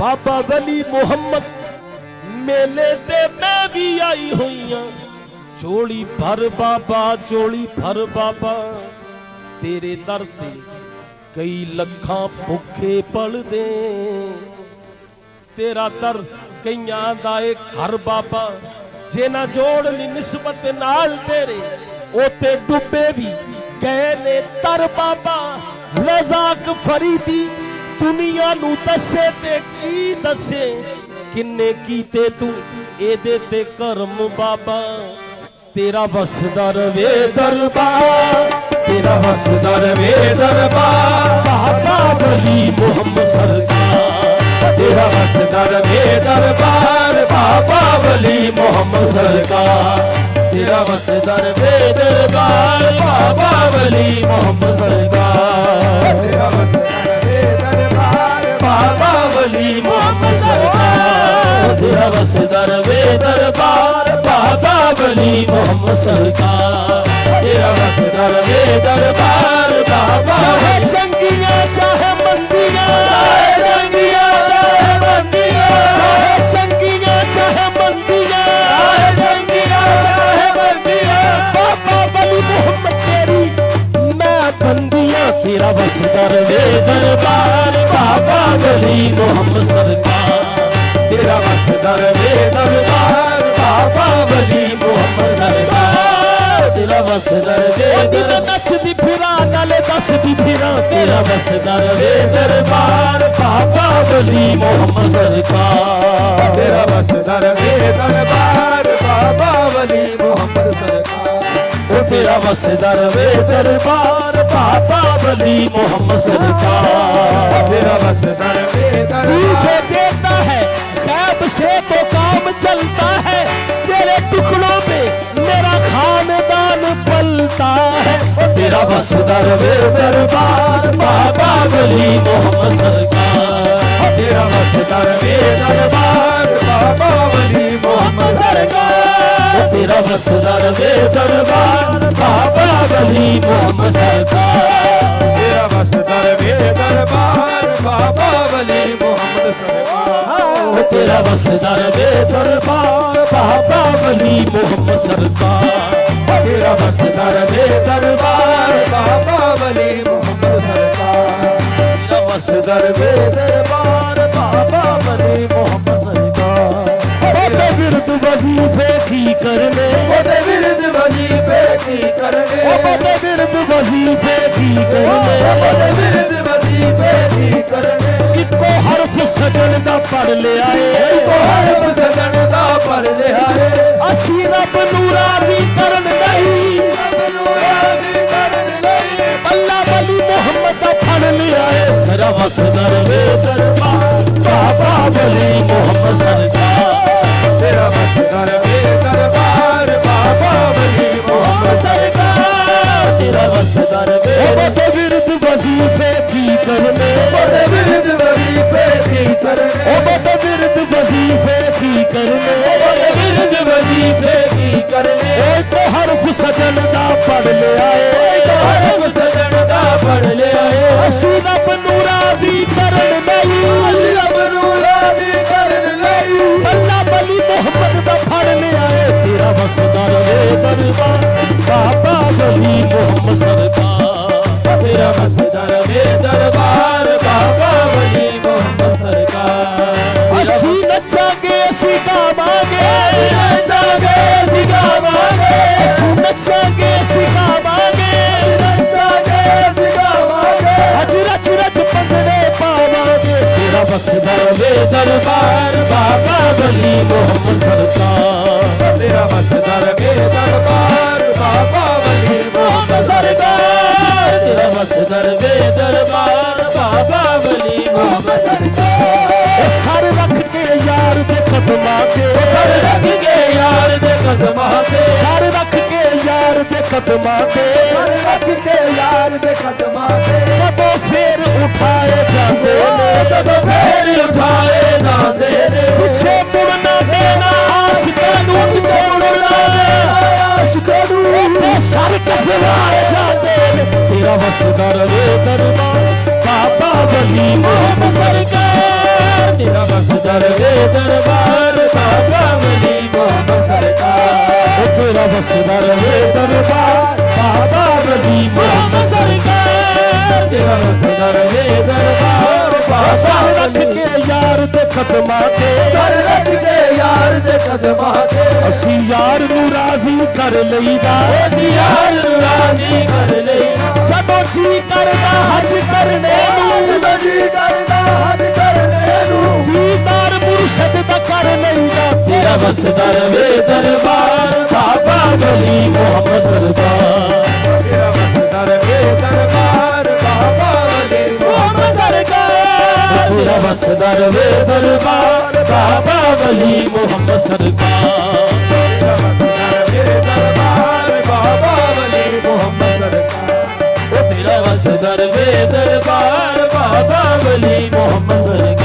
बाबा वली मुहम्मद मेले ते मैं भी आई हुई हाँ। चोली भर बाबा, चोली भर बाबा, तेरे दर ते कई लखां भुखे पल दे। तेरा दर कईयां दा घर बाबा, जे ना जोड़ ली निस्बत नाल तेरे ओते डुबे भी गए ने तर बाबा। रज़ाक फरीदी दुनिया नू दसे ते की दसे, किन्ने कीते तू एदे ते करम बाबा। तेरा वसदा रवे दरबार, तेरा वसदा रवे दरबार, बाबा वली मुहम्मद सरकार। तेरा वसदा रवे दरबार, बाबा वली मुहम्मद सरकार। तेरा वसदा रवे दरबार, बाबा वली मुहम्मद सरकार। तेरा वसदा रवे दरबार, बाबा वली मुहम्मद सरकार। तेरा वसदा रवे दरबार, बाबा वली मुहम्मद सरकार। तेरा वसदा रवे दरबार, बाबा। चाहे चंगियां चाहे मंदियां, चाहे चंगियां चाहे मंदियां, चाहे चंगियां चाहे मंदियां, चाहे चंगियां चाहे मंदियां, बाबा वली मुहम्मद तेरी मैं बंदियां। तेरा वसदा रवे दरबार, बाबा वली मुहम्मद सरकार। तेरा वसदा रवे दरबार, बाबा वली मुहम्मद सरकार। तेरा वसदा रवे दरबार, नचदी फिरा नाले दसदी फिरा। तेरा वसदा रवे दरबार, बाबा वली मुहम्मद सरकार। तेरा वसदा रवे दरबार, बाबा वली मुहम्मद सरकार। तेरा वसदा रवे दरबार, बाबा वली मुहम्मद सरकार। तेरा वसदा रवे दरबार, तुझे देता है खैब से तो काम चलता है। तेरे टुकड़ों पे मेरा खानदान पलता है। तेरा वसदा रवे दरबार, बाबा वली मुहम्मद सरकार। तेरा वसदा रवे दरबार, बाबा वली मुहम्मद सरकार। तेरा वसदा रवे दरबार, बाबा वली मुहम्मद सरकार। तेरा वसदा रवे दरबार, बाबा वली मुहम्मद सरकार। तेरा वसदा रवे दरबार, बाबा वली मुहम्मद सरकार। तेरा वसदा रवे दरबार, बाबा वली मुहम्मद सरकार। तेरा वसदा रवे दरबार, बाबा वली मुहम्मद सरकार। ओते विरद वजीफे की करने, ओते विरद वजीफे की करने, ओते विरद वजीफे की करने, ओते विरद वजीफे की करने। इको हरफ सजन दा पढ़ ले आए, इको हरफ सजन दा पढ़ ले आए। असी रब नू राजी करन नहीं, रब नू राजी करन नहीं, अल्लाह वली मुहम्मद दा पढ़ ले आए। सरा वसदा रवे दरबार, बाबा वली मुहम्मद सरकार। तेरा वसदा रवे दरबार, बाबा वली मुहम्मद सरकार। तेरा वसदा रवे ओते विरद वजीफे की करने, ओते विरद वजीफे की करने, ओते विरद वजीफे की करने, ओते विरद वजीफे की करने। एक हरफ सजन दा पढ़ ले आए, एक हरफ सजन दा पढ़ ले आए। असी रब नू राजी करन नहीं, रब नू राजी करन नहीं, अल्लाह वली मुहम्मद दा पढ़ ले आए। तेरा वसदा रवे दरबार, बाबा वली मुहम्मद सरकार। तेरा वसदा रवे दरबार, बाबा वली मुहम्मद सरकार। असी नचांगे असी गावांगे, नचांगे असी गावांगे, असी नचांगे असी गावांगे, नचांगे असी गावांगे। अज रच रच पंगड़े पावांगे। तेरा वसदा रवे दरबार, बाबा वली मुहम्मद सरकार। तेरा वसदा रवे दरबार, बाबा वली मुहम्मद सरकार। तेरा वसदा रवे दरबार, बाबा वली मुहम्मद सरकार। सर रख के यार दे कदमां ते, सर रख के यार दे कदमां ते, सर रख के यार दे कदमां ते, सर रख के यार दे कदमां ते। कदों फेर उठाए जाते ने, कदों फेर उठाए जाते ने। पीछे मुड़ना देना आशिकां नू, पीछे मुड़ना देना आशिकां नू। सर कटवाए जाते ने। तेरा वसदा रवे दरबार, बाबा वली मुहम्मद सरकार। तेरा वसदर वे दरबार बाबा वली मोहम्मद सरकार ओ तेरा वसदर वे दरबार बाबा वली मोहम्मद सरकार तेरा वसदर वे दरबार बाबा रख के यार दे कदमां ते सर रख के यार दे कदमां ते असी यार नू राजी कर लईदा असी यार नू राजी कर लईदा जदों जी करदा हज करने नू जदों जी करदा हज करने नू दीदार मुर्शद दा कर लईदा तेरा वसदर वे दरबार बाबा वली मोहम्मद सरकार तेरा वसदर वे दरबार बाबा वली मोहम्मद सरकार तेरा वसदर वे दरबार बाबा वली मोहम्मद सरकार तेरा वसदर वे दरबार बाबा वली मोहम्मद सरकार ओ तेरा वसदर वे दरबार बाबा वली मोहम्मद सरकार